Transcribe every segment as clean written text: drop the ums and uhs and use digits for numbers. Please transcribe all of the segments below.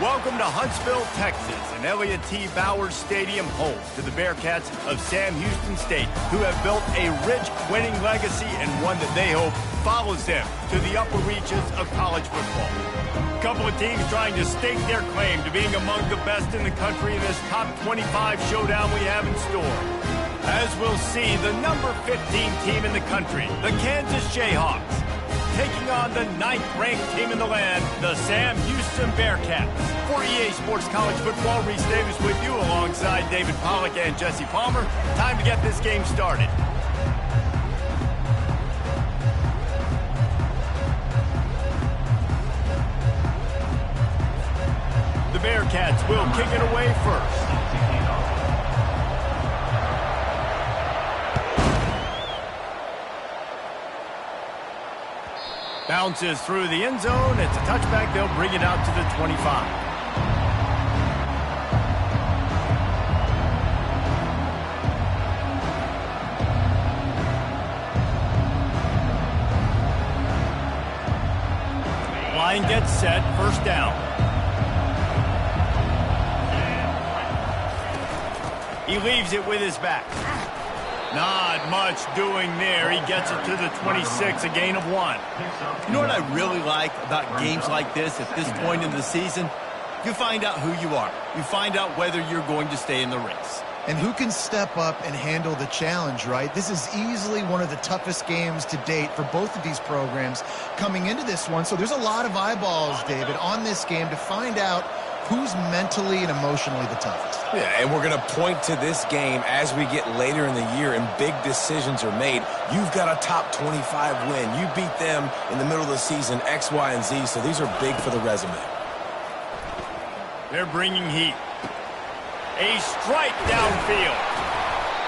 Welcome to Huntsville, Texas, and Elliott T. Bowers Stadium, home to the Bearcats of Sam Houston State, who have built a rich winning legacy and one that they hope follows them to the upper reaches of college football. A couple of teams trying to stake their claim to being among the best in the country in this top 25 showdown we have in store. As we'll see, the number 15 team in the country, the Kansas Jayhawks, taking on the 9th-ranked team in the land, the Sam Houston Bearcats. For EA Sports College Football, Reese Davis with you alongside David Pollack and Jesse Palmer. Time to get this game started. The Bearcats will kick it away first. Bounces through the end zone. It's a touchback. They'll bring it out to the 25. Line gets set. First down. He leaves it with his back. Not much doing there. He gets it to the 26, a gain of 1. You know what I really like about games like this at this point in the season? You find out who you are. You find out whether you're going to stay in the race. And who can step up and handle the challenge, right? This is easily one of the toughest games to date for both of these programs coming into this one. So there's a lot of eyeballs, David, on this game to find out who's mentally and emotionally the toughest. Yeah, and we're going to point to this game as we get later in the year and big decisions are made. You've got a top 25 win. You beat them in the middle of the season, X, Y, and Z, so these are big for the resume. They're bringing heat. A strike downfield.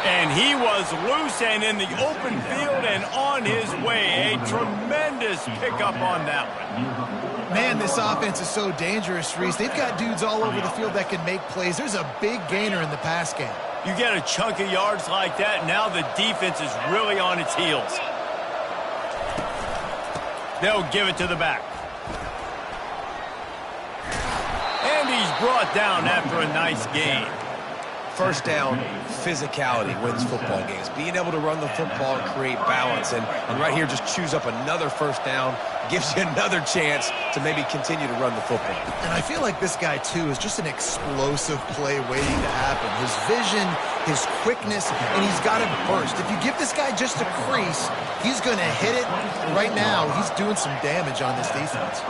And he was loose and in the open field and on his way. A tremendous pickup on that one. Man, this offense is so dangerous, Reese. They've got dudes all over the field that can make plays. There's a big gainer in the pass game. You get a chunk of yards like that, now the defense is really on its heels. They'll give it to the back. And he's brought down after a nice gain. First down, physicality wins football games. Being able to run the football and create balance. And right here, just choose up another first down, gives you another chance to maybe continue to run the football. And I feel like this guy, too, is just an explosive play waiting to happen. His vision, his quickness, and he's got to burst. If you give this guy just a crease, he's going to hit it. Right now, he's doing some damage on this defense.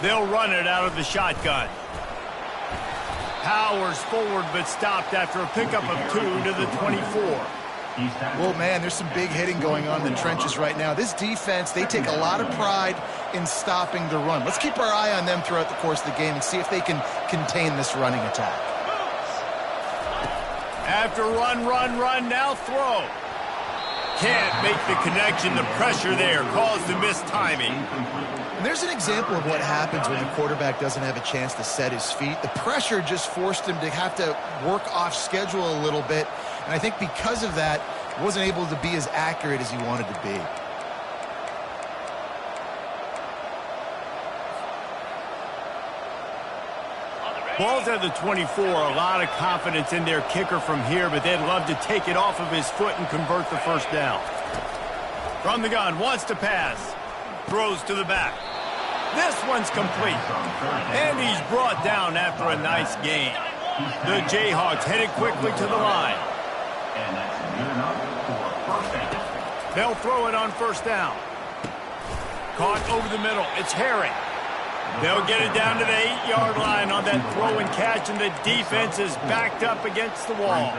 They'll run it out of the shotgun. Powers forward, but stopped after a pickup of 2 to the 24. Well, man, there's some big hitting going on in the trenches right now. This defense, they take a lot of pride in stopping the run. Let's keep our eye on them throughout the course of the game and see if they can contain this running attack. After run, now throw. Can't make the connection. The pressure there caused the missed timing. And there's an example of what happens when the quarterback doesn't have a chance to set his feet. The pressure just forced him to have to work off schedule a little bit. And I think because of that, he wasn't able to be as accurate as he wanted to be. Ball's at the 24. A lot of confidence in their kicker from here, but they'd love to take it off of his foot and convert the first down. From the gun, wants to pass. Throws to the back. This one's complete. And he's brought down after a nice gain. The Jayhawks headed quickly to the line. They'll throw it on first down. Caught over the middle. It's Herring. They'll get it down to the 8-yard line on that throw and catch, and the defense is backed up against the wall.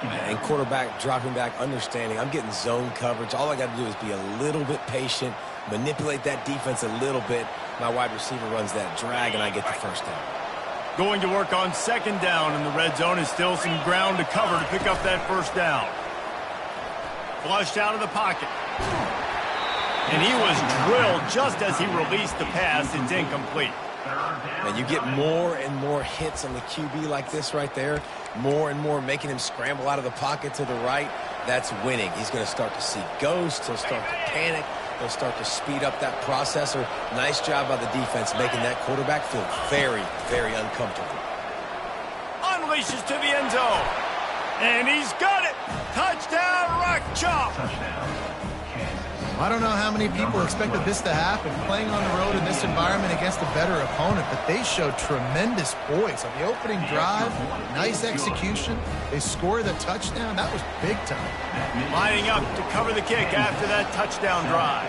And quarterback dropping back, understanding I'm getting zone coverage. All I got to do is be a little bit patient, manipulate that defense a little bit. My wide receiver runs that drag, and I get the first down. Going to work on second down, and the red zone is still some ground to cover to pick up that first down. Flushed out of the pocket. And he was drilled just as he released the pass. It's incomplete. And you get more and more hits on the QB like this right there. More and more making him scramble out of the pocket to the right. That's winning. He's going to start to see ghosts. He'll start to panic. they'll start to speed up that process. Or nice job by the defense making that quarterback feel very, very uncomfortable. Unleashes to the end zone. And he's got it. Touchdown, Rock Chalk. I don't know how many people expected this to happen, playing on the road in this environment against a better opponent, but they showed tremendous poise on the opening drive. Nice execution. They scored a touchdown. That was big time. Lining up to cover the kick after that touchdown drive.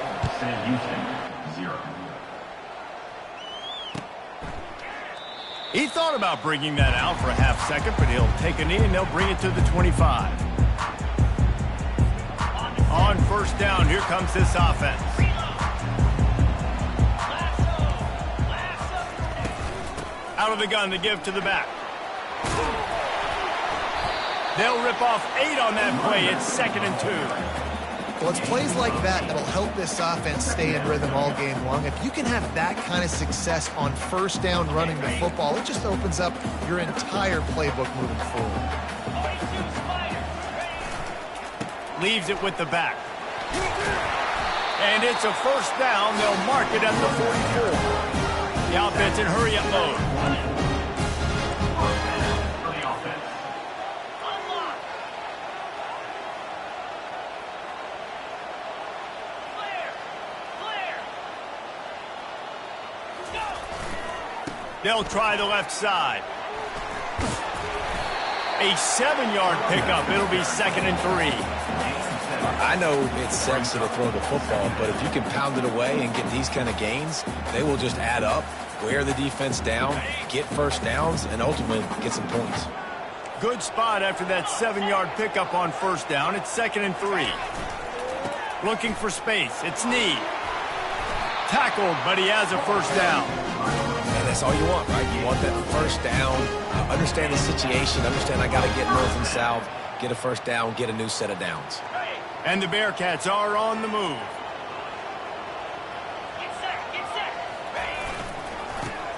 He thought about bringing that out for a half second, but he'll take a knee and they'll bring it to the 25. On first down, here comes this offense. Out of the gun to give to the back. They'll rip off 8 on that play. It's 2nd and 2. Well, it's plays like that that'll help this offense stay in rhythm all game long. If you can have that kind of success on first down running the football, it just opens up your entire playbook moving forward. Leaves it with the back. And it's a first down. They'll mark it at the 44. The offense in hurry-up mode. They'll try the left side. A 7-yard pickup. It'll be 2nd and 3. I know it's sexy to throw the football, but if you can pound it away and get these kind of gains, they will just add up, wear the defense down, get first downs, and ultimately get some points. Good spot after that 7-yard pickup on first down. It's 2nd and 3. Looking for space. It's Need. Tackled, but he has a first down. And that's all you want, right? You want that first down, understand the situation, understand I got to get north and south, get a first down, get a new set of downs. And the Bearcats are on the move.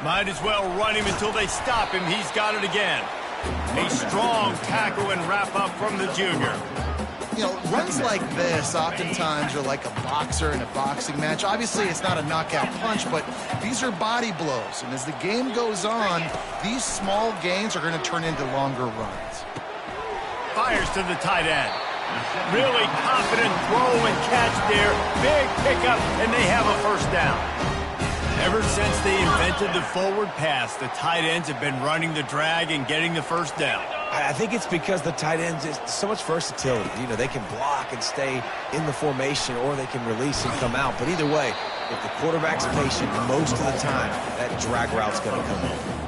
Might as well run him until they stop him. He's got it again. A strong tackle and wrap up from the junior. You know, runs like this oftentimes are like a boxer in a boxing match. Obviously, it's not a knockout punch, but these are body blows. And as the game goes on, these small gains are going to turn into longer runs. Fires to the tight end. Really confident throw and catch there. Big pickup, and they have a first down. Ever since they invented the forward pass, the tight ends have been running the drag and getting the first down. I think it's because the tight ends is so much versatility. You know, they can block and stay in the formation, or they can release and come out. But either way, if the quarterback's patient, most of the time, that drag route's going to come over.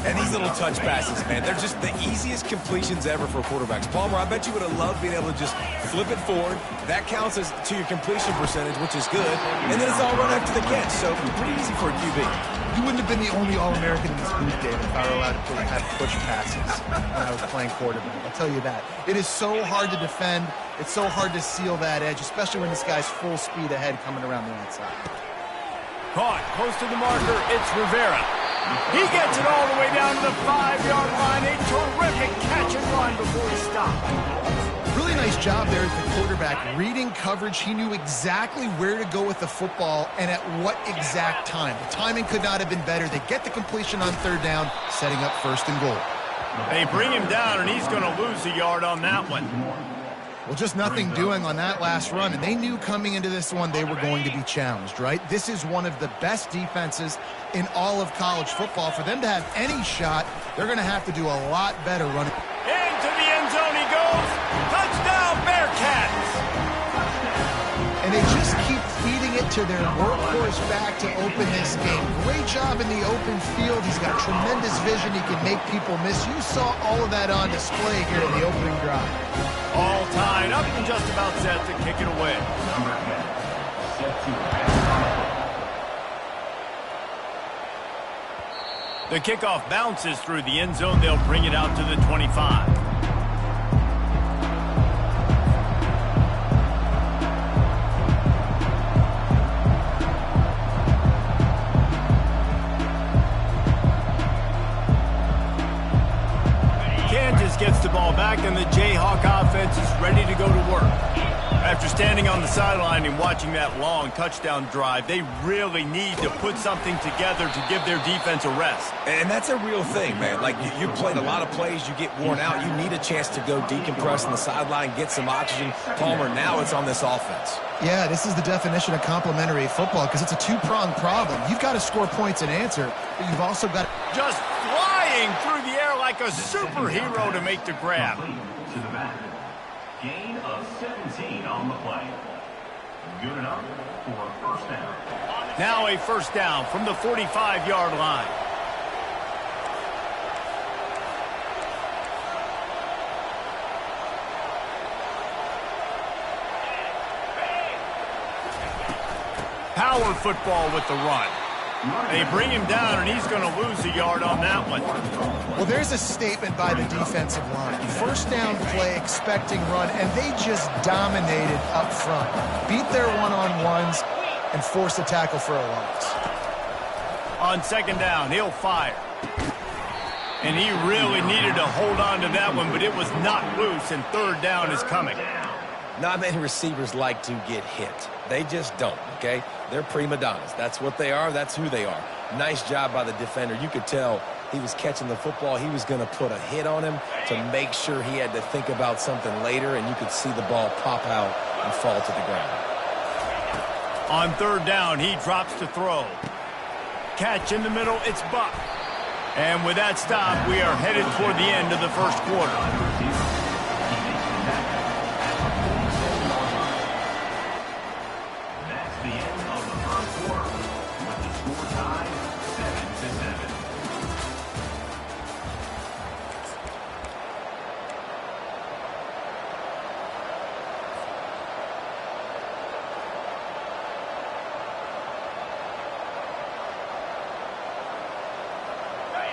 And these little touch passes, man, they're just the easiest completions ever for quarterbacks. Palmer, I bet you would have loved being able to just flip it forward. That counts as to your completion percentage, which is good. And then it's all run after the catch, so pretty easy for a QB. You wouldn't have been the only All-American in this group, David, if I were allowed to have push passes when I was playing quarterback. I'll tell you that. It is so hard to defend. It's so hard to seal that edge, especially when this guy's full speed ahead coming around the outside. Caught close to the marker. It's Rivera. He gets it all the way down to the 5-yard line. A terrific catch and run before he stopped. Really nice job there as the quarterback. Reading coverage, he knew exactly where to go with the football and at what exact time. The timing could not have been better. They get the completion on third down, setting up first and goal. They bring him down, and he's going to lose a yard on that one. Well, just nothing doing on that last run, and they knew coming into this one they were going to be challenged, right? This is one of the best defenses in all of college football. For them to have any shot, they're going to have to do a lot better running. Into the end zone he goes. Touchdown, Bearcats! And they just keep feeding it to their workhorse back to open this game. Great job in the open field. He's got tremendous vision. He can make people miss. You saw all of that on display here in the opening drive. All tied up and just about set to kick it away. The kickoff bounces through the end zone. They'll bring it out to the 25. Kansas gets the ball back, and the Jayhawk offense is ready to go to work. After After standing on the sideline and watching that long touchdown drive, they really need to put something together to give their defense a rest. And that's a real thing, man. Like, you played a lot of plays, you get worn out, you need a chance to go decompress on the sideline, get some oxygen. Palmer, now it's on this offense. Yeah, this is the definition of complementary football because it's a two-pronged problem. You've got to score points and answer, but you've also got just flying through the air like a superhero to make the grab. Gain of 17 on the play. Good enough for a first down. Now a first down from the 45-yard line. Power football with the run. They bring him down, and he's going to lose a yard on that one. Well, there's a statement by the defensive line. First down play, expecting run, and they just dominated up front. Beat their one-on-ones and forced a tackle for a loss. On second down, he'll fire. And he really needed to hold on to that one, but it was not loose, and third down is coming. Not many receivers like to get hit. They just don't, okay? They're prima donnas. That's what they are. That's who they are. Nice job by the defender. You could tell he was catching the football. He was going to put a hit on him to make sure he had to think about something later, and you could see the ball pop out and fall to the ground. On third down, he drops to throw. Catch in the middle, it's Buck. And with that stop, we are headed toward the end of the first quarter.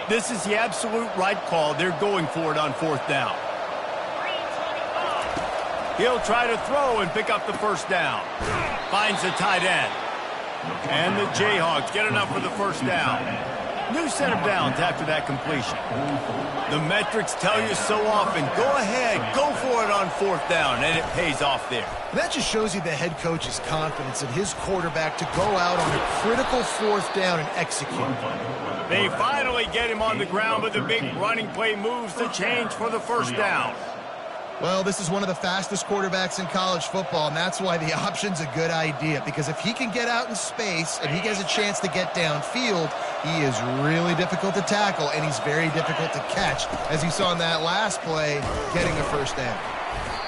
This is the absolute right call. They're going for it on fourth down. He'll try to throw and pick up the first down. Finds the tight end. And the Jayhawks get enough for the first down. New set of downs after that completion. The metrics tell you so often, go ahead, go for it on fourth down, and it pays off there. And that just shows you the head coach's confidence in his quarterback to go out on a critical fourth down and execute. They finally get him on the ground, but the big running play moves the change for the first down. Well, this is one of the fastest quarterbacks in college football, and that's why the option's a good idea, because if he can get out in space and he gets a chance to get downfield, he is really difficult to tackle, and he's very difficult to catch, as you saw in that last play, getting a first down.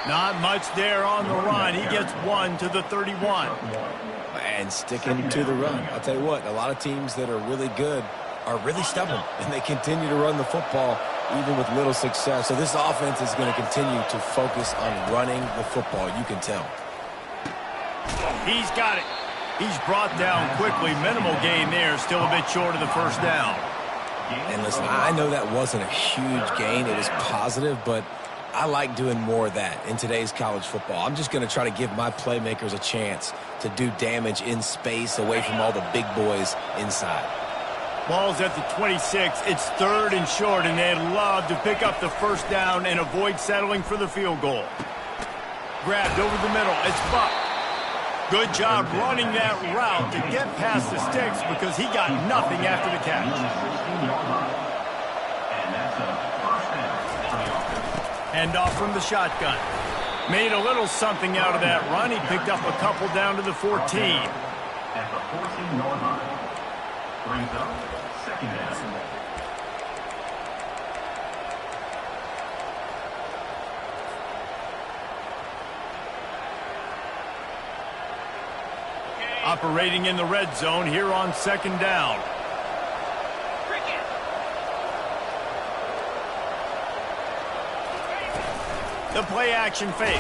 Not much there on the run. He gets one to the 31. And sticking to the run. I'll tell you what, a lot of teams that are really good are really stubborn, and they continue to run the football even with little success. So this offense is going to continue to focus on running the football. You can tell. He's got it. He's brought down quickly. Minimal gain there. Still a bit short of the first down. And listen, I know that wasn't a huge gain. It was positive, but I like doing more of that in today's college football. I'm just going to try to give my playmakers a chance to do damage in space away from all the big boys inside. Ball's at the 26. It's third and short, and they'd love to pick up the first down and avoid settling for the field goal. Grabbed over the middle. It's Buck. Good job running that route to get past the sticks because he got nothing after the catch. Handoff from the shotgun. Made a little something out of that run. He picked up a couple down to the 14. At the 14-yard line. Brings up second down. Operating in the red zone here on second down. The play action fake.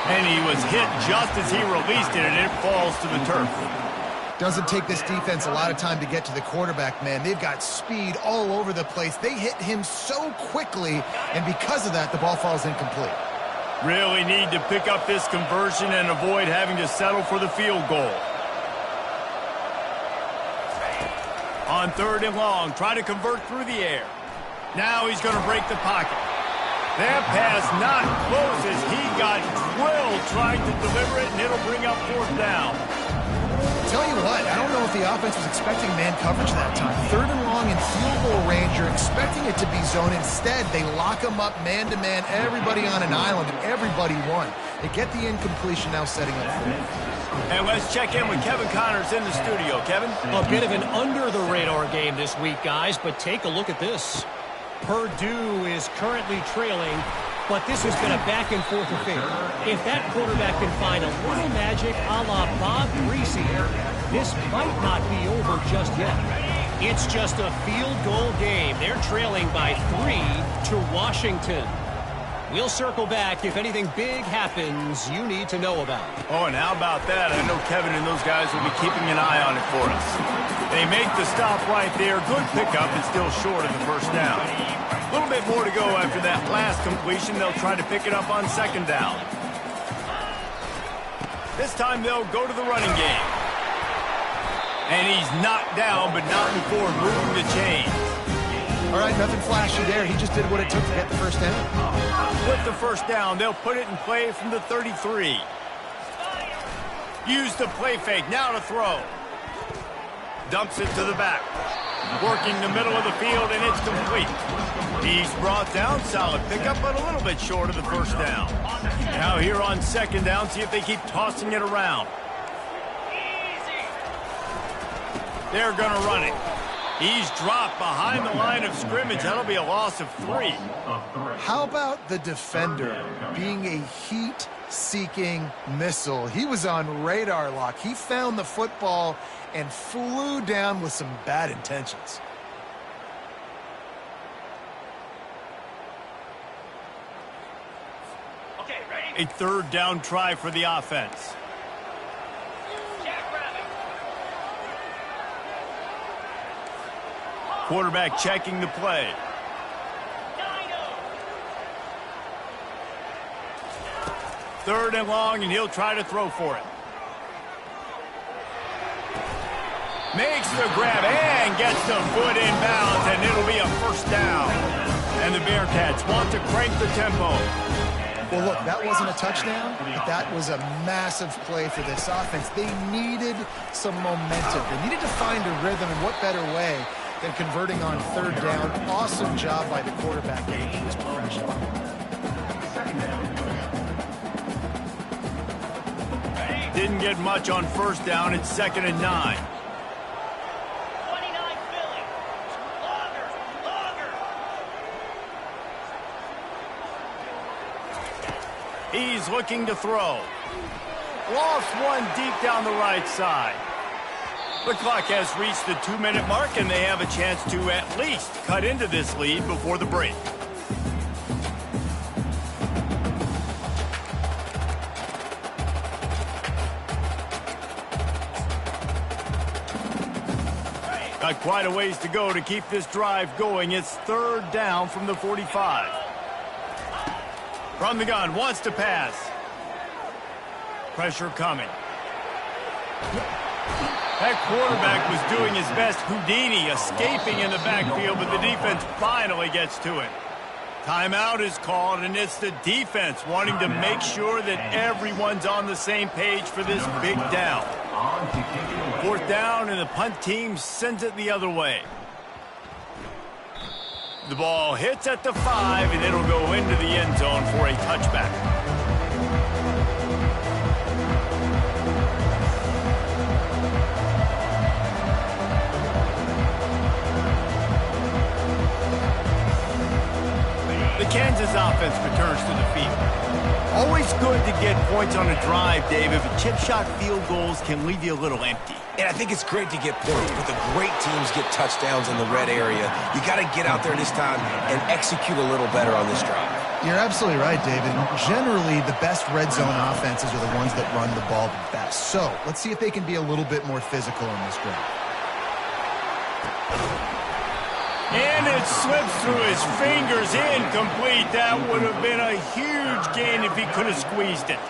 And he was hit just as he released it, and it falls to the turf. Doesn't take this defense a lot of time to get to the quarterback, man. They've got speed all over the place. They hit him so quickly, and because of that, the ball falls incomplete. Really need to pick up this conversion and avoid having to settle for the field goal. On third and long, try to convert through the air. Now he's going to break the pocket. That pass not close as he got drilled trying to deliver it, and it'll bring up 4th down. Tell you what, I don't know if the offense was expecting man coverage that time. 3rd and long in field goal range, you're expecting it to be zone. Instead, they lock them up man-to-man, everybody on an island, and everybody won. They get the incompletion now setting up for it. And let's check in with Kevin Connors in the studio. Kevin? A bit of an under-the-radar game this week, guys, but take a look at this. Purdue is currently trailing, but this has been a back-and-forth affair. If that quarterback can find a little magic a la Bob Greasy, this might not be over just yet. It's just a field goal game. They're trailing by 3 to Washington. We'll circle back if anything big happens you need to know about. Oh, and how about that? I know Kevin and those guys will be keeping an eye on it for us. They make the stop right there. Good pickup and still short of the 1st down. A little bit more to go after that last completion. They'll try to pick it up on 2nd down. This time they'll go to the running game. And he's knocked down, but not before moving the chain. All right, nothing flashy there. He just did what it took to get the 1st down. With the 1st down, they'll put it in play from the 33. Use the play fake, now to throw. Dumps it to the back. Working the middle of the field, and it's complete. He's brought down, solid pickup, but a little bit short of the 1st down. Now here on 2nd down, see if they keep tossing it around. They're going to run it. He's dropped behind the line of scrimmage. That'll be a loss of 3. How about the defender being a heat-seeking missile? He was on radar lock. He found the football and flew down with some bad intentions. Okay, ready? A 3rd down try for the offense. Quarterback checking the play. Third and long, and he'll try to throw for it. Makes the grab and gets the foot in bounds, and it'll be a 1st down. And the Bearcats want to crank the tempo. Well, look, that wasn't a touchdown, but that was a massive play for this offense. They needed some momentum. They needed to find a rhythm, and what better way than converting on 3rd down. Awesome job by the quarterback getting to his progression. Didn't get much on 1st down. It's 2nd and 9. 29 Philly. Longer. He's looking to throw. Lost one deep down the right side. The clock has reached the 2-minute mark, and they have a chance to at least cut into this lead before the break. Got quite a ways to go to keep this drive going. It's 3rd down from the 45. From the gun, wants to pass. Pressure coming. That quarterback was doing his best Houdini, escaping in the backfield, but the defense finally gets to it. Timeout is called, and it's the defense wanting to make sure that everyone's on the same page for this big down. 4th down, and the punt team sends it the other way. The ball hits at the 5, and it'll go into the end zone for a touchback. The Kansas offense returns to the field. Always good to get points on a drive, David, but chip shot field goals can leave you a little empty. And I think it's great to get points, but the great teams get touchdowns in the red area. You got to get out there this time and execute a little better on this drive. You're absolutely right, David. Generally, the best red zone offenses are the ones that run the ball the best. So let's see if they can be a little bit more physical in this drive. And it slips through his fingers, incomplete. That would have been a huge gain if he could have squeezed it.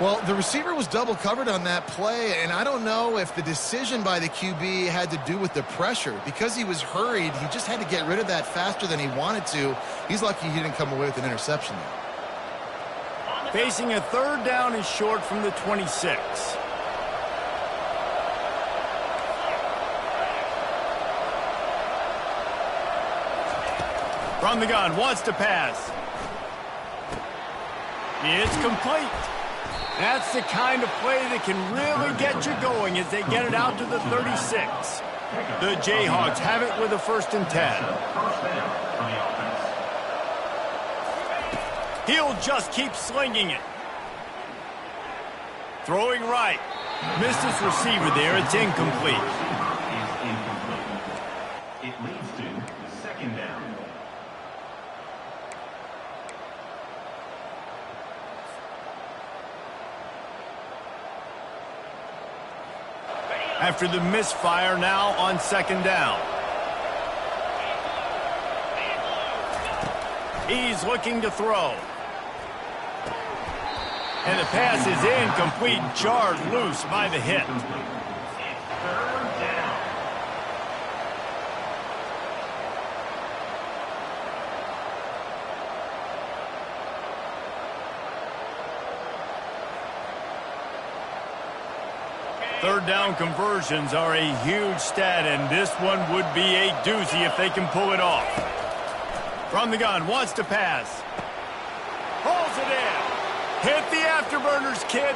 Well, the receiver was double covered on that play, and I don't know if the decision by the QB had to do with the pressure. Because he was hurried, he just had to get rid of that faster than he wanted to. He's lucky he didn't come away with an interception there. Facing a third down and short from the 26. From the gun, wants to pass. It's complete. That's the kind of play that can really get you going as they get it out to the 36. The Jayhawks have it with a 1st and 10. He'll just keep slinging it. Throwing right. Missed his receiver there. It's incomplete. It leads to 2nd down. After the misfire, now on 2nd down. He's looking to throw. And the pass is incomplete, jarred loose by the hit. 3rd down. Third down conversions are a huge stat, and this one would be a doozy if they can pull it off. From the gun, wants to pass. Pulls it in. Hit the afterburners, kid.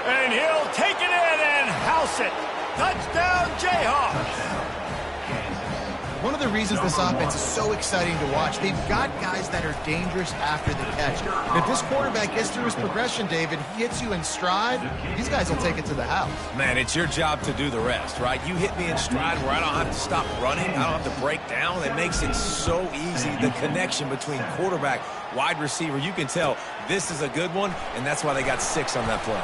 And he'll take it in and house it. Touchdown, Jayhawks. One of the reasons this offense is so exciting to watch, they've got guys that are dangerous after the catch. And if this quarterback gets through his progression, David, he hits you in stride, these guys will take it to the house. Man, it's your job to do the rest, right? You hit me in stride where I don't have to stop running. I don't have to break down. It makes it so easy, the connection between quarterback, wide receiver. You can tell this is a good one, and that's why they got 6 on that play.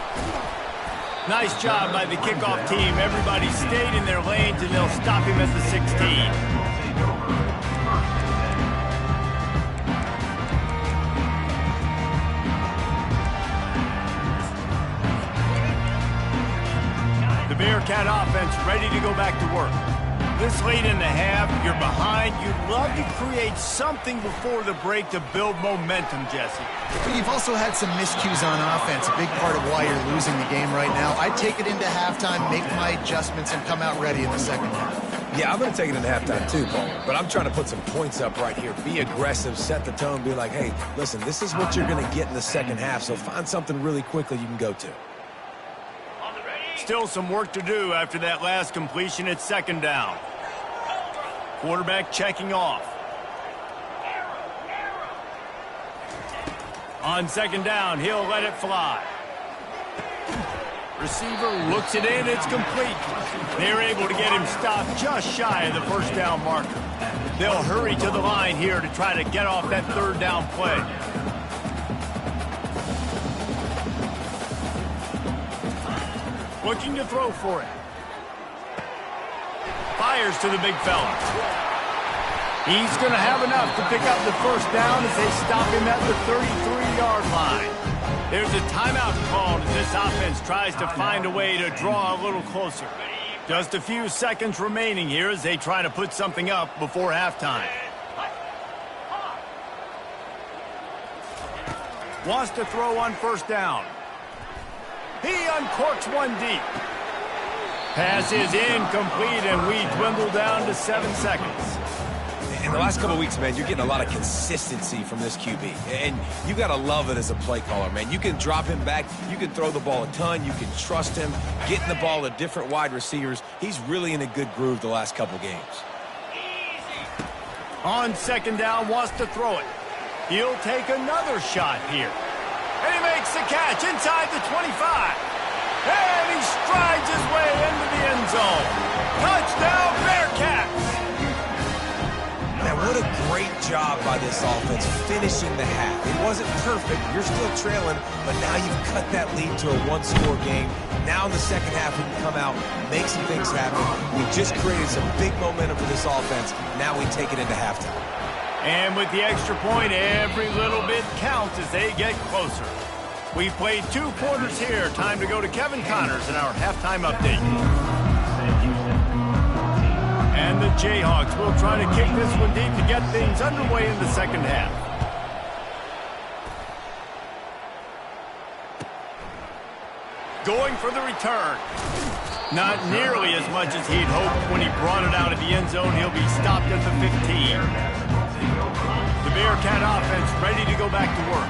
Nice job by the kickoff team. Everybody stayed in their lanes, and they'll stop him at the 16. The Bearcat offense ready to go back to work. This late in the half, you're behind. You'd love to create something before the break to build momentum, Jesse. But you've also had some miscues on offense, a big part of why you're losing the game right now. I'd take it into halftime, make my adjustments, and come out ready in the 2nd half. Yeah, I'm going to take it into halftime too, Paul. But I'm trying to put some points up right here. Be aggressive, set the tone, be like, hey, listen, this is what you're going to get in the 2nd half, so find something really quickly you can go to. Still some work to do after that last completion at 2nd down. Quarterback checking off. On 2nd down, he'll let it fly. Receiver looks it in, it's complete. They're able to get him stopped just shy of the 1st down marker. They'll hurry to the line here to try to get off that 3rd down play. Looking to throw for it. Fires to the big fella. He's going to have enough to pick up the 1st down as they stop him at the 33-yard line. There's a timeout called as this offense tries to find a way to draw a little closer. Just a few seconds remaining here as they try to put something up before halftime. Wants to throw on 1st down. He uncorks one deep. Pass is incomplete, and we dwindle down to 7 seconds. In the last couple of weeks, man, you're getting a lot of consistency from this QB. And you got to love it as a play caller, man. You can drop him back. You can throw the ball a ton. You can trust him. Getting the ball to different wide receivers. He's really in a good groove the last couple games. On 2nd down, wants to throw it. He'll take another shot here. And he makes the catch inside the 25. And he strides his way into the end zone. Touchdown, Bearcats! Man, what a great job by this offense finishing the half. It wasn't perfect. You're still trailing, but now you've cut that lead to a 1-score game. Now in the 2nd half, we can come out, make some things happen. We just created some big momentum for this offense. Now we take it into halftime. And with the extra point, every little bit counts as they get closer. We played 2 quarters here. Time to go to Kevin Connors in our halftime update. And the Jayhawks will try to kick this one deep to get things underway in the second half. Going for the return. Not nearly as much as he'd hoped when he brought it out of the end zone. He'll be stopped at the 15. The Bearcat offense ready to go back to work.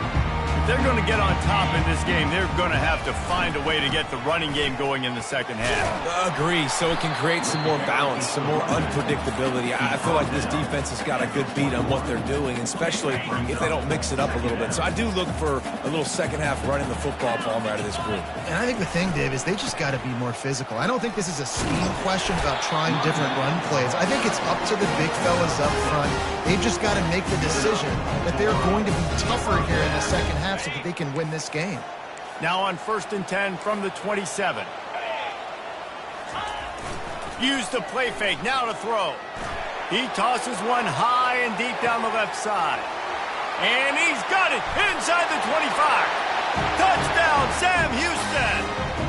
If they're going to get on top in this game, they're going to have to find a way to get the running game going in the second half. Agree, so it can create some more balance, some more unpredictability. I feel like this defense has got a good beat on what they're doing, especially if they don't mix it up a little bit. So I do look for a little second half running the football Palmer out of this group. And I think the thing, Dave, is they just got to be more physical. I don't think this is a scheme question about trying different run plays. I think it's up to the big fellas up front. They've just got to make the decision that they're going to be tougher here in the second half so that they can win this game. Now on 1st and 10 from the 27. Use the play fake, now to throw. He tosses one high and deep down the left side. And he's got it inside the 25. Touchdown, Sam Houston.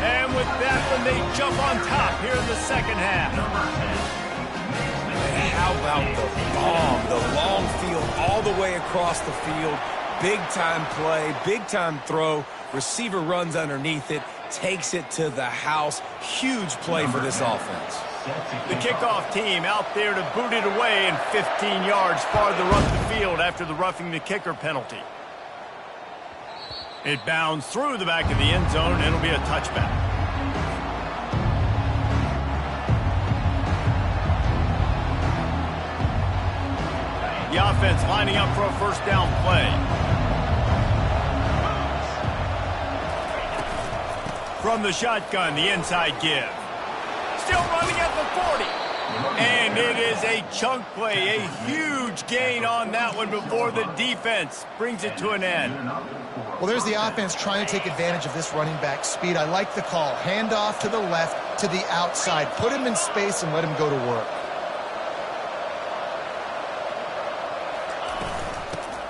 And with that one, they jump on top here in the second half. How about the bomb, the long field all the way across the field. Big-time play, big-time throw. Receiver runs underneath it, takes it to the house. Huge play for this offense. The kickoff team out there to boot it away and 15 yards farther up the field after the roughing the kicker penalty. It bounds through the back of the end zone, and it'll be a touchback. The offense lining up for a first down play. From the shotgun, the inside give. Still running at the 40. And it is a chunk play, a huge gain on that one before the defense brings it to an end. Well, there's the offense trying to take advantage of this running back speed. I like the call. Hand off to the left, to the outside. Put him in space and let him go to work.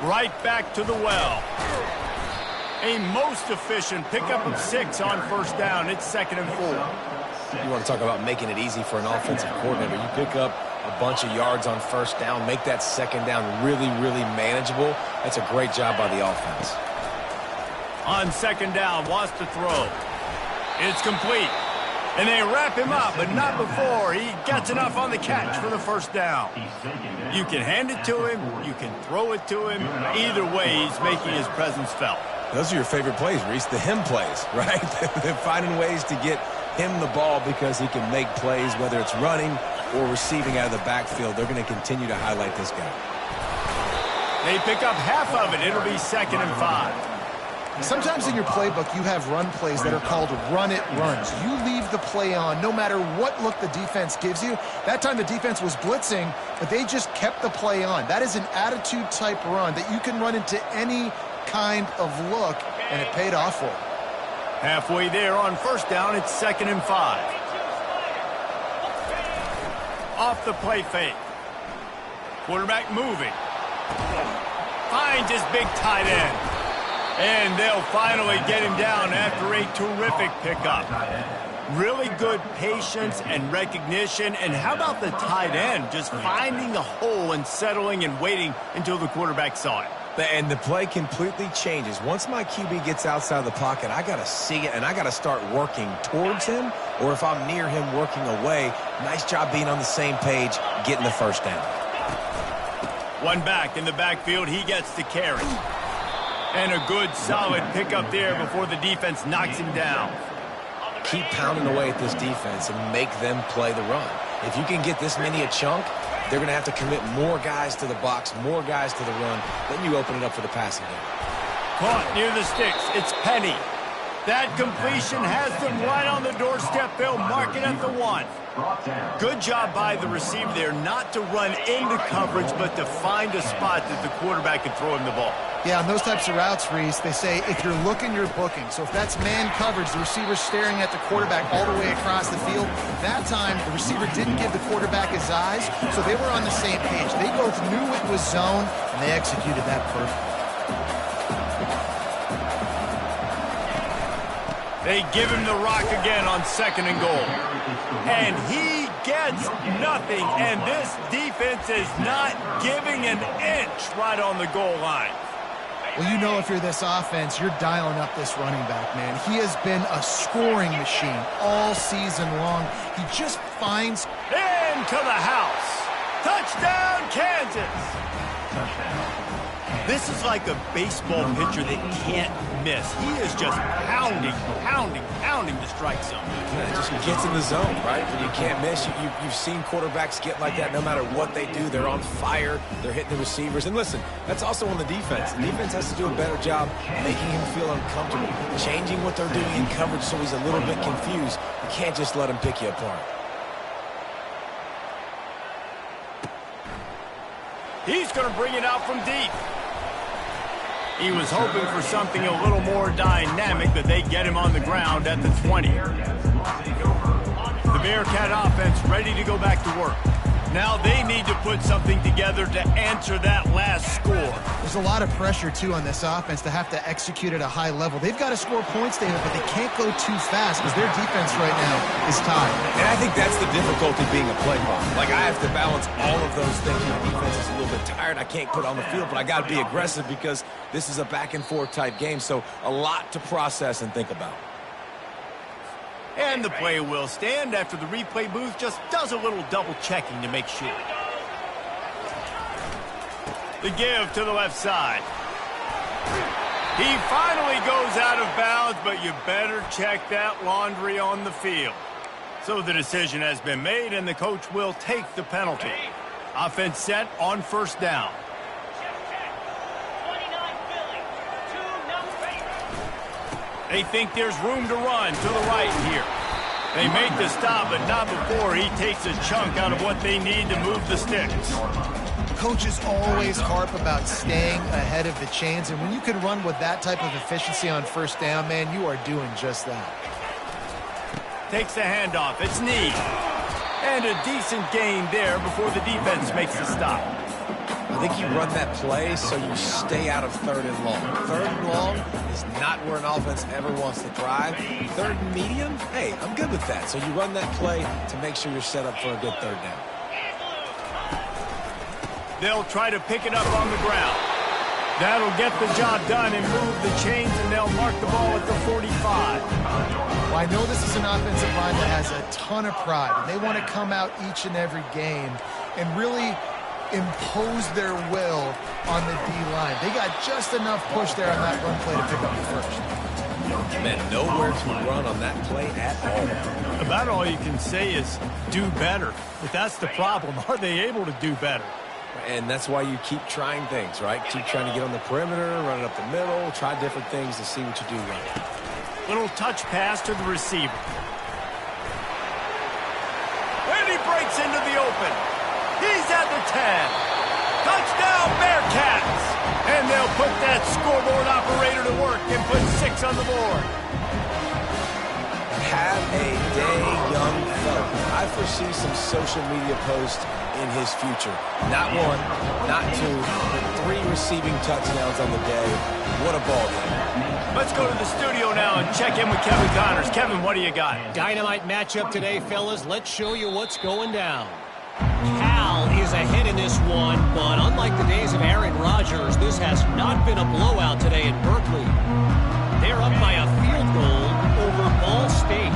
Right back to the well. A most efficient pickup of 6 on first down. It's 2nd and 4. You want to talk about making it easy for an offensive coordinator. You pick up a bunch of yards on first down, make that second down really, really manageable. That's a great job by the offense. On 2nd down, wants to throw. It's complete. And they wrap him up, but not before he gets enough on the catch for the first down. You can hand it to him, you can throw it to him. Either way, he's making his presence felt. Those are your favorite plays, Reese, the him plays, right? They're finding ways to get him the ball because he can make plays, whether it's running or receiving out of the backfield. They're going to continue to highlight this guy. They pick up half of it. It'll be 2nd and 5. Sometimes in your playbook, you have run plays that are called run-it runs. You leave the play on no matter what look the defense gives you. That time the defense was blitzing, but they just kept the play on. That is an attitude-type run that you can run into any kind of look, and it paid off for it. Halfway there on first down, it's 2nd and 5. Off the play fake. Quarterback moving. Finds his big tight end. And they'll finally get him down after a terrific pickup. Really good patience and recognition. And how about the tight end just finding the hole and settling and waiting until the quarterback saw it? And the play completely changes. Once my QB gets outside the pocket, I got to see it, and I got to start working towards him, or if I'm near him working away, nice job being on the same page, getting the first down. One back in the backfield, he gets the carry. And a good, solid pickup there before the defense knocks him down. Keep pounding away at this defense and make them play the run. If you can get this many a chunk, they're going to have to commit more guys to the box, more guys to the run. Then you open it up for the passing game. Caught near the sticks. It's Penny. That completion has them right on the doorstep. They'll mark it at the 1. Good job by the receiver there not to run into coverage, but to find a spot that the quarterback can throw him the ball. Yeah, on those types of routes, Reese, they say if you're looking, you're booking. So if that's man coverage, the receiver's staring at the quarterback all the way across the field. That time, the receiver didn't give the quarterback his eyes, so they were on the same page. They both knew it was zone, and they executed that perfectly. They give him the rock again on 2nd and goal. And he gets nothing. And this defense is not giving an inch right on the goal line. Well, you know if you're this offense, you're dialing up this running back, man. He has been a scoring machine all season long. He just finds... Into the house. Touchdown, Kansas. This is like a baseball pitcher that can't miss. He is just pounding the strike zone. Yeah, it just gets in the zone, right? When you can't miss, you've seen quarterbacks get like that no matter what they do. They're on fire. They're hitting the receivers. And listen, that's also on the defense. The defense has to do a better job making him feel uncomfortable, changing what they're doing in coverage so he's a little bit confused. You can't just let him pick you apart. He's going to bring it out from deep. He was hoping for something a little more dynamic, but they get him on the ground at the 20. The Bearcat offense ready to go back to work. Now they need to put something together to answer that last score. There's a lot of pressure, too, on this offense to have to execute at a high level. They've got to score points, David, but they can't go too fast because their defense right now is tied. And I think that's the difficulty being a play caller. Like, I have to balance all of those things. My defense is a little bit tired. I can't put on the field, but I got to be aggressive because this is a back-and-forth type game, so a lot to process and think about. And the play will stand after the replay booth just does a little double-checking to make sure. The give to the left side. He finally goes out of bounds, but you better check that laundry on the field. So the decision has been made, and the coach will take the penalty. Offense set on 1st down. They think there's room to run to the right here. They make the stop, but not before he takes a chunk out of what they need to move the sticks. Coaches always harp about staying ahead of the chains, and when you can run with that type of efficiency on 1st down, man, you are doing just that. Takes the handoff. It's Need. And a decent gain there before the defense makes the stop. I think you run that play so you stay out of 3rd and long. 3rd and long is not where an offense ever wants to thrive. 3rd and medium, hey, I'm good with that. So you run that play to make sure you're set up for a good 3rd down. They'll try to pick it up on the ground. That'll get the job done and move the chains, and they'll mark the ball at the 45. Well, I know this is an offensive line that has a ton of pride, and they want to come out each and every game and really impose their will on the D-line. They got just enough push there on that run play to pick up the 1st. Man, nowhere to run on that play at all. About all you can say is do better. But that's the problem. Are they able to do better? And that's why you keep trying things, right? Keep trying to get on the perimeter, run it up the middle, try different things to see what you do right. Little touch pass to the receiver. And he breaks into the open. He's at the 10. Touchdown, Bearcats! And they'll put that scoreboard operator to work and put 6 on the board. Have a day, young fella. I foresee some social media posts in his future. Not 1, not 2, but 3 receiving touchdowns on the day. What a ball game. Let's go to the studio now and check in with Kevin Connors. Kevin, what do you got? Dynamite matchup today, fellas. Let's show you what's going down. Cal is ahead in this one, but unlike the days of Aaron Rodgers, this has not been a blowout today in Berkeley. They're up by a field goal over Ball State.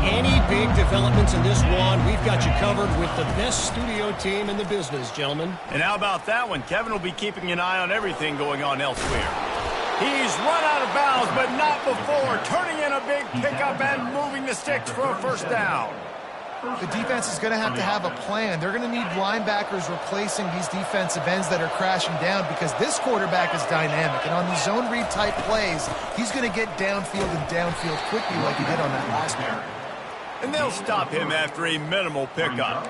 Any big developments in this one, we've got you covered with the best studio team in the business, gentlemen. And how about that one? Kevin will be keeping an eye on everything going on elsewhere. He's run out of bounds, but not before turning in a big pickup and moving the sticks for a 1st down. The defense is going to have a plan. They're going to need linebackers replacing these defensive ends that are crashing down because this quarterback is dynamic. And on these zone read type plays, he's going to get downfield and downfield quickly like he did on that last one. And they'll stop him after a minimal pickup.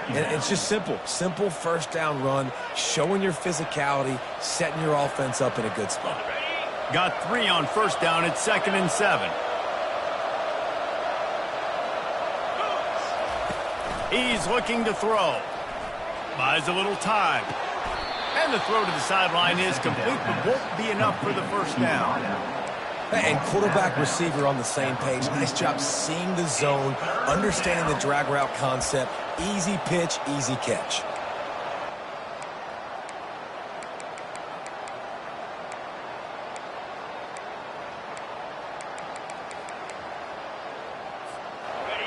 And it's just simple 1st down run, showing your physicality, setting your offense up in a good spot. Got 3 on 1st down at 2nd and 7. He's looking to throw. Buys a little time. And the throw to the sideline is complete, but won't be enough for the 1st down. And quarterback, receiver on the same page. Nice job seeing the zone, understanding the drag route concept. Easy pitch, easy catch.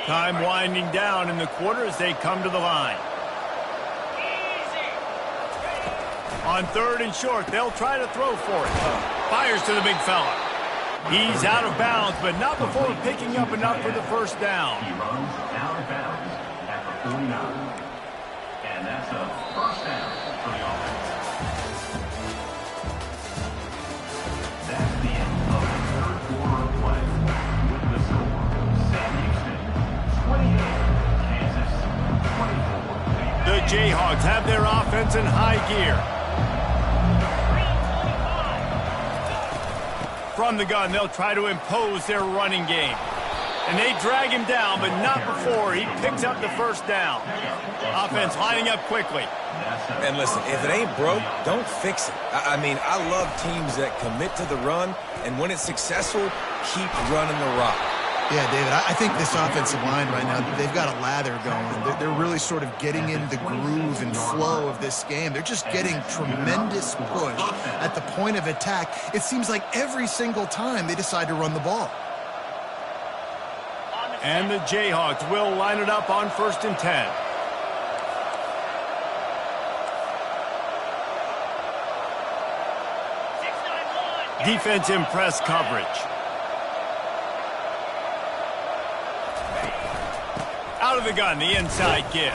Time winding down in the quarter as they come to the line. On 3rd and short, they'll try to throw for it. Fires to the big fella. He's out of bounds, but not before picking up enough for the first down. He runs out of bounds at the 49. And that's a first down for the offense. That's the end of the third quarter of play. With the score, Sam Houston, 28, Kansas, 24. The Jayhawks have their offense in high gear. From the gun, they'll try to impose their running game. And they drag him down, but not before he picks up the first down. Offense lining up quickly. And listen, if it ain't broke, don't fix it. I mean, I love teams that commit to the run, and when it's successful, keep running the rock. Yeah, David, I think this offensive line right now, they've got a lather going. They're really sort of getting in the groove and flow of this game. They're just getting tremendous push at the point of attack. It seems like every single time they decide to run the ball. And the Jayhawks will line it up on 1st and 10. Defense in press coverage. Out of the gun, the inside give.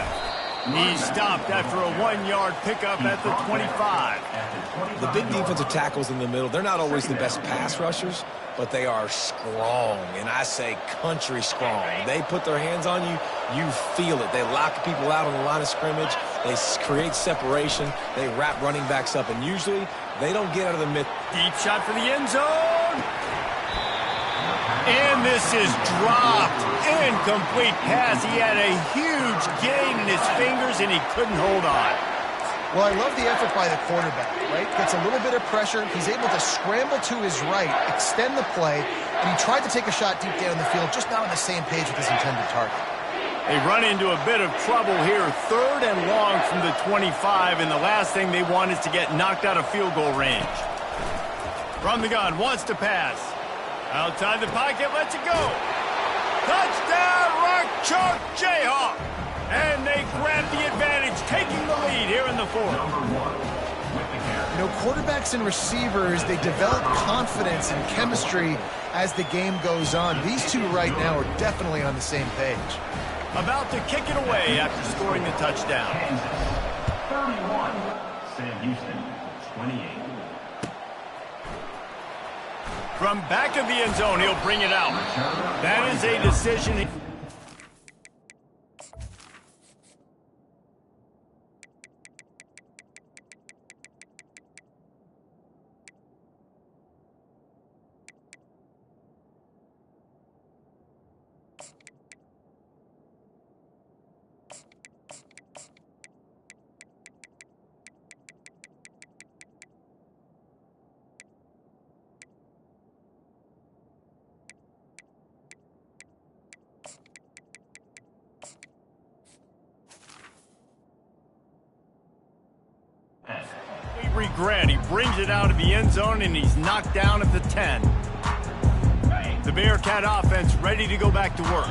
He's stopped after a 1-yard pickup at the 25. The big defensive tackles in the middle, they're not always the best pass rushers, but they are strong, and I say country strong. They put their hands on you, you feel it. They lock people out on the line of scrimmage. They create separation. They wrap running backs up, and usually they don't get out of the mid. Deep shot for the end zone. And this is dropped. Incomplete pass. He had a huge gain in his fingers, and he couldn't hold on. Well, I love the effort by the quarterback, right? Gets a little bit of pressure. He's able to scramble to his right, extend the play, and he tried to take a shot deep down the field, just not on the same page with his intended target. They run into a bit of trouble here. 3rd and long from the 25, and the last thing they want is to get knocked out of field goal range. From the gun, wants to pass. Outside the pocket, lets it go. Touchdown, Rock Chalk Jayhawk. And they grab the advantage, taking the lead here in the 4th. You know, quarterbacks and receivers, they develop confidence and chemistry as the game goes on. These two right now are definitely on the same page. About to kick it away after scoring the touchdown. Kansas, 31. Sam Houston, 28. From back of the end zone, he'll bring it out. That is a decision. Grant, he brings it out of the end zone, and he's knocked down at the 10. The Bearcat offense ready to go back to work.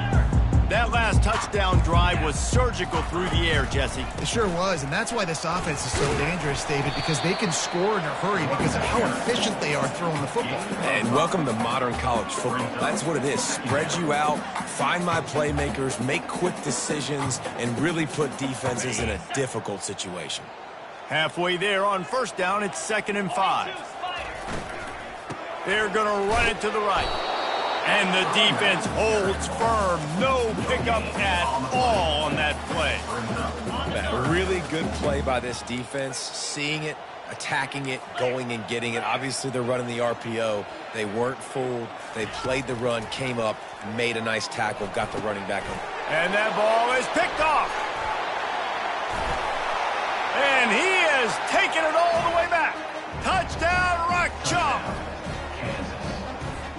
That last touchdown drive was surgical through the air, Jesse. It sure was, and that's why this offense is so dangerous, David, because they can score in a hurry because of how efficient they are throwing the football. And welcome to modern college football. That's what it is. Spread you out, find my playmakers, make quick decisions, and really put defenses in a difficult situation. Halfway there on 1st down, it's 2nd and 5. They're going to run it to the right. And the defense holds firm. No pickup at all on that play. A really good play by this defense. Seeing it, attacking it, going and getting it. Obviously, they're running the RPO. They weren't fooled. They played the run, came up, made a nice tackle, got the running back in. And that ball is picked off. And he has taken it all the way back. Touchdown, Rock Chalk.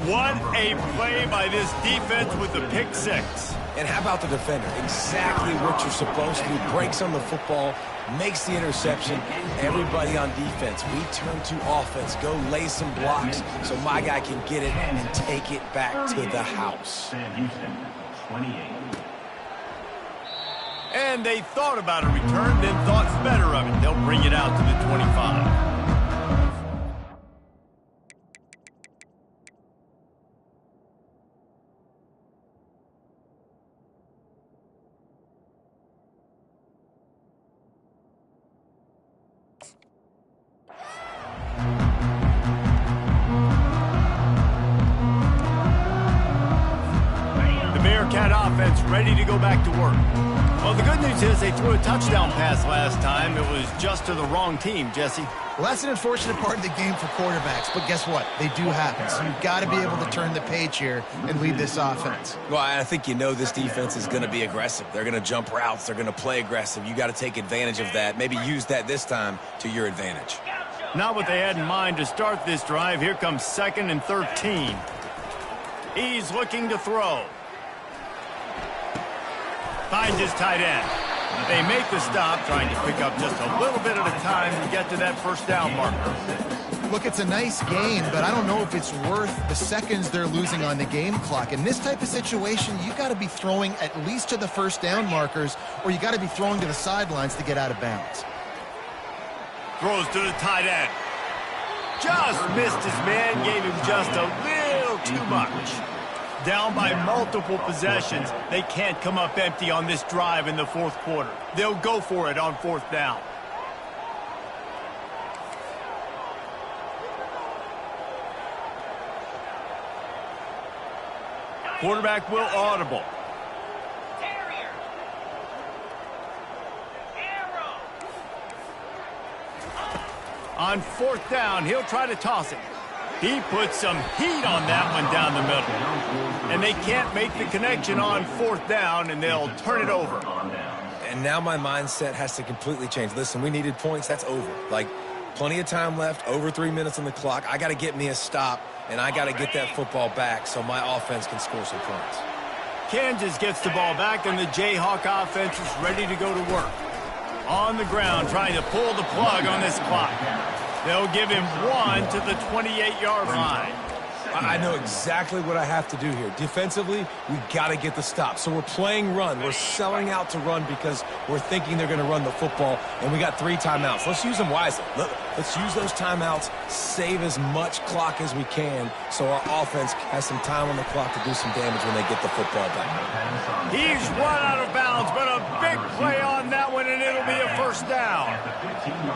What What a play by this defense with the pick six. And how about the defender? Exactly what you're supposed to do. Breaks on the football, makes the interception. Everybody on defense, we turn to offense. Go lay some blocks so my guy can get it and take it back to the house. Sam Houston, 28. And they thought about a return, then thought better of it. They'll bring it out to the 25. Bearcat offense ready to go back to work. Well, the good news is they threw a touchdown pass last time. It was just to the wrong team, Jesse. Well, that's an unfortunate part of the game for quarterbacks, but guess what? They do happen. So you've got to be able to turn the page here and lead this offense. Well, I think you know this defense is going to be aggressive. They're going to jump routes. They're going to play aggressive. You got to take advantage of that. Maybe use that this time to your advantage. Not what they had in mind to start this drive. Here comes 2nd and 13. He's looking to throw. Finds his tight end. They make the stop, trying to pick up just a little bit at a time to get to that first down marker. Look, it's a nice gain, but I don't know if it's worth the seconds they're losing on the game clock. In this type of situation, you got to be throwing at least to the first down markers, or you got to be throwing to the sidelines to get out of bounds. Throws to the tight end. Just missed his man, gave him just a little too much. Down by multiple possessions, they can't come up empty on this drive in the fourth quarter. They'll go for it on 4th down. Quarterback will audible. On 4th down, he'll try to toss it. He puts some heat on that one down the middle. And they can't make the connection on 4th down, and they'll turn it over. And now my mindset has to completely change. Listen, we needed points. That's over. Like, plenty of time left, over 3 minutes on the clock. I got to get me a stop, and I got to get that football back so my offense can score some points. Kansas gets the ball back, and the Jayhawk offense is ready to go to work. On the ground, trying to pull the plug on this clock. They'll give him 1 to the 28-yard line. I know exactly what I have to do here. Defensively, we got to get the stop. So we're playing run. We're selling out to run because we're thinking they're going to run the football, and we got 3 timeouts. Let's use them wisely. Let's use those timeouts, save as much clock as we can so our offense has some time on the clock to do some damage when they get the football back. He's run out of bounds, but a big play on that one, and it'll be a first down.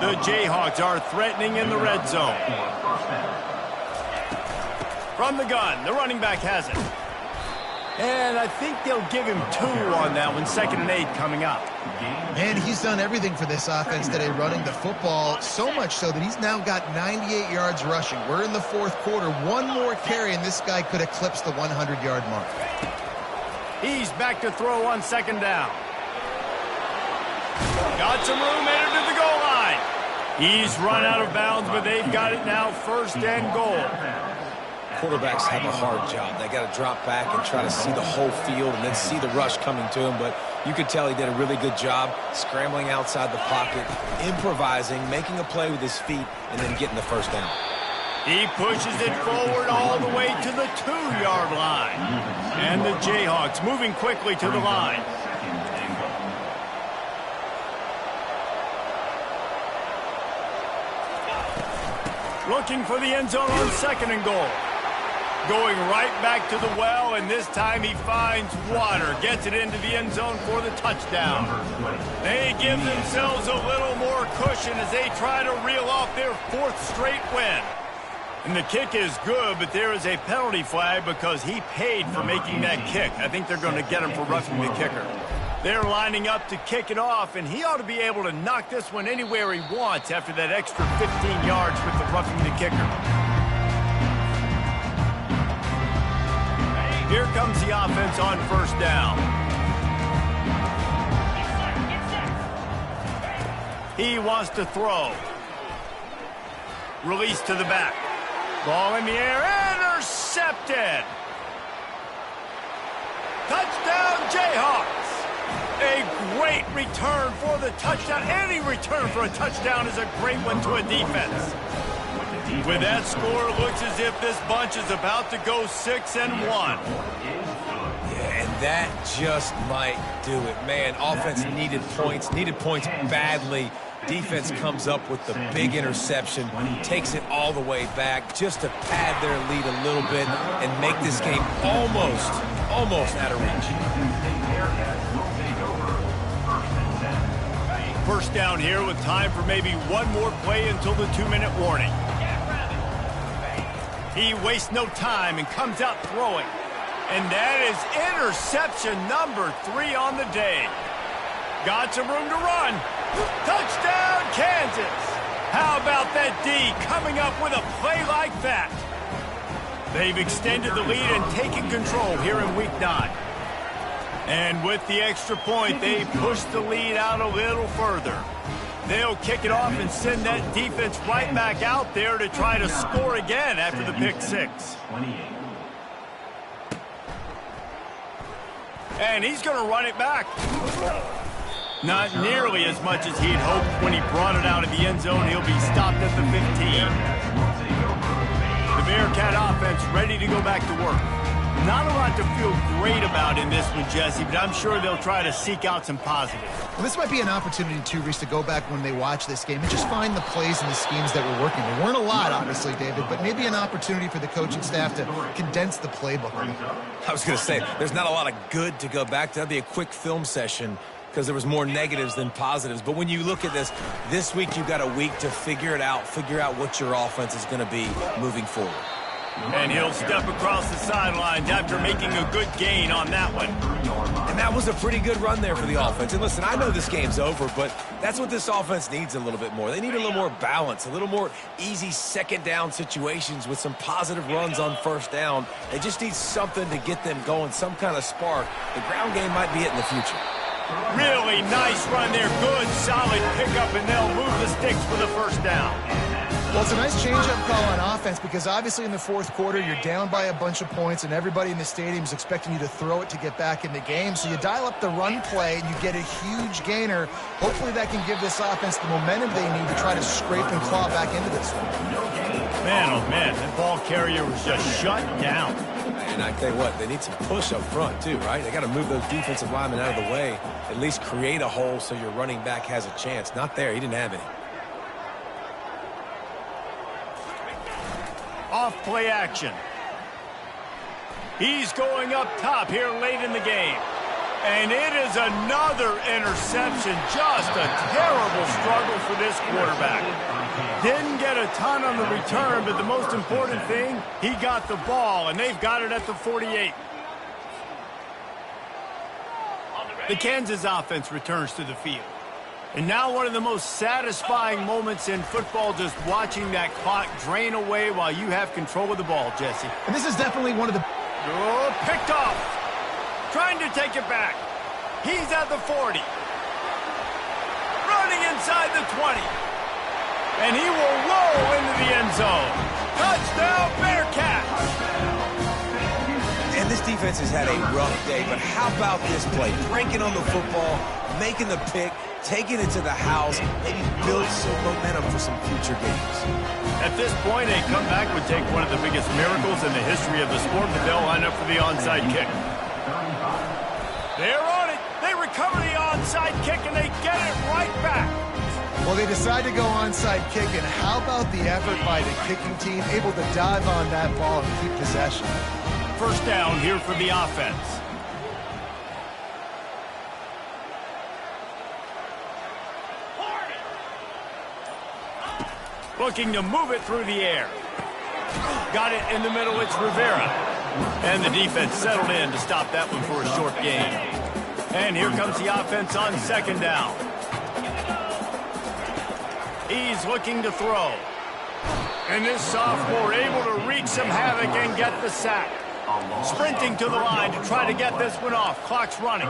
The Jayhawks are threatening in the red zone. From the gun, the running back has it. And I think they'll give him 2 on that one, 2nd and 8 coming up. And he's done everything for this offense today, running the football, so much so that he's now got 98 yards rushing. We're in the 4th quarter. 1 more carry, and this guy could eclipse the 100-yard mark. He's back to throw on 2nd down. Got some room, entered to the goal line. He's run out of bounds, but they've got it now 1st and goal. Quarterbacks have a hard job. They got to drop back and try to see the whole field and then see the rush coming to him. But you could tell he did a really good job scrambling outside the pocket, improvising, making a play with his feet, and then getting the first down. He pushes it forward all the way to the 2-yard line. And the Jayhawks moving quickly to the line. Looking for the end zone on 2nd and goal. Going right back to the well, and this time he finds water. Gets it into the end zone for the touchdown. They give themselves a little more cushion as they try to reel off their 4th straight win. And the kick is good, but there is a penalty flag because he paid for making that kick. I think they're going to get him for roughing the kicker. They're lining up to kick it off, and he ought to be able to knock this one anywhere he wants after that extra 15 yards with the roughing the kicker. Here comes the offense on 1st down. He wants to throw. Release to the back. Ball in the air. Intercepted! intercepted. Touchdown, Jayhawks. A great return for the touchdown. Any return for a touchdown is a great one to a defense. With that score, it looks as if this bunch is about to go 6-1. Yeah, and that just might do it. Man, offense needed points badly. Defense comes up with the big interception, takes it all the way back just to pad their lead a little bit and make this game almost out of reach. First down here with time for maybe one more play until the 2-minute warning. He wastes no time and comes out throwing. And that is interception number 3 on the day. Got some room to run. Touchdown, Kansas. How about that D coming up with a play like that? They've extended the lead and taken control here in Week 9. And with the extra point, they push the lead out a little further. They'll kick it off and send that defense right back out there to try to score again after the pick 6. And he's going to run it back. Not nearly as much as he'd hoped when he brought it out of the end zone. He'll be stopped at the 15. The Bearcat offense ready to go back to work. Not a lot to feel great about in this one, Jesse, but I'm sure they'll try to seek out some positives. Well, this might be an opportunity, too, Reese, to go back when they watch this game and just find the plays and the schemes that were working. There weren't a lot, obviously, David, but maybe an opportunity for the coaching staff to condense the playbook. I was going to say, there's not a lot of good to go back to. That'd be a quick film session because there was more negatives than positives. But when you look at this week you've got a week to figure it out, figure out what your offense is going to be moving forward. And he'll step across the sidelines after making a good gain on that one. And that was a pretty good run there for the offense. And listen, I know this game's over, but that's what this offense needs a little bit more. They need a little more balance, a little more easy second down situations with some positive runs on first down. They just need something to get them going, some kind of spark. The ground game might be it in the future. Really nice run there. Good, solid pickup, and they'll move the sticks for the first down. Well, it's a nice change-up call on offense because obviously in the fourth quarter you're down by a bunch of points and everybody in the stadium is expecting you to throw it to get back in the game. So you dial up the run play and you get a huge gainer. Hopefully that can give this offense the momentum they need to try to scrape and claw back into this one. Man, oh man, that ball carrier was just shut down. And I tell you what, they need some push up front too, right? They got to move those defensive linemen out of the way, at least create a hole so your running back has a chance. Not there, he didn't have any. Off play action. He's going up top here late in the game. And it is another interception. Just a terrible struggle for this quarterback. Didn't get a ton on the return, but the most important thing, he got the ball, and they've got it at the 48. The Kansas offense returns to the field. And now one of the most satisfying moments in football, just watching that clock drain away while you have control of the ball, Jesse. And this is definitely one of the... Oh, picked off. Trying to take it back. He's at the 40. Running inside the 20. And he will roll into the end zone. Touchdown, Bearcats! And this defense has had a rough day, but how about this play? Breaking on the football, making the pick, taking it to the house, maybe build some momentum for some future games. At this point, a comeback would take one of the biggest miracles in the history of the sport, but they'll line up for the onside kick. They're on it. They recover the onside kick, and they get it right back. Well, they decide to go onside kick, and how about the effort by the kicking team, able to dive on that ball and keep possession. First down here for the offense. Looking to move it through the air. Got it in the middle, it's Rivera. And the defense settled in to stop that one for a short gain. And here comes the offense on second down. He's looking to throw. And this sophomore able to wreak some havoc and get the sack. Sprinting to the line to try to get this one off. Clock's running.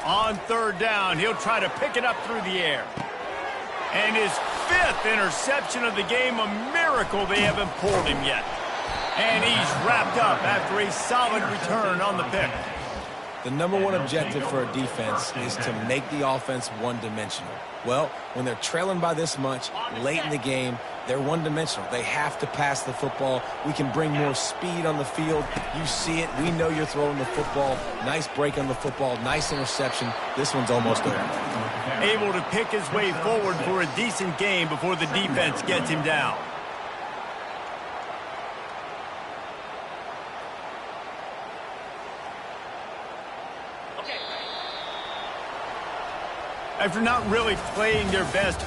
On third down, he'll try to pick it up through the air. And his fifth interception of the game. A miracle they haven't pulled him yet. And he's wrapped up after a solid return on the pick. The number one objective for a defense is to make the offense one-dimensional. Well, when they're trailing by this much late in the game, they're one-dimensional. They have to pass the football. We can bring more speed on the field. You see it. We know you're throwing the football. Nice break on the football. Nice interception. This one's almost over. Able to pick his way forward for a decent game before the defense gets him down. After not really playing their best